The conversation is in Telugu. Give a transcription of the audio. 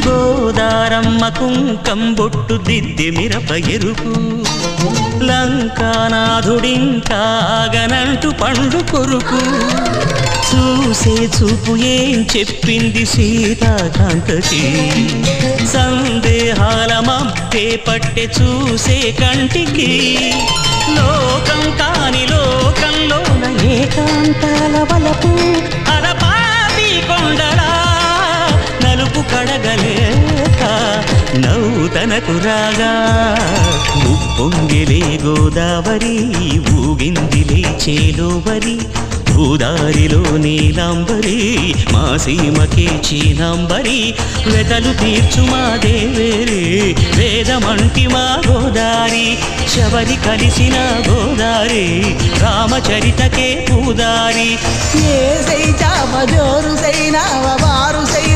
గోదారమ్మ కుంకంబొట్టు దిద్ది మిరప ఎరుపు లంకానాథుడింకాగనంటూ పండు కొరుకు చూసే చూపు ఏం చెప్పింది సీతాకాంతకి సందేహాల మబ్బే పట్టె చూసే కంటికి లోకం కాని లోకంలోన ఏకాంతాల వలపు అలపాపి కొండలా నలుపు కడగలేక నవ్వుతనకు రాగా ఉప్పొంగిలే గోదావరి ఊగిందిలే చేలోవరి భూదారిలో నీలాంబరి మా సీమకే చీనాంబరి వెతలు తీర్చు మా దేవేరి వేదమంటి మా గోదారి శబరి కలిసిన గోదారి రామచరితకే పూదారి ఏ సై చామ జోరు సై నావ వారు సై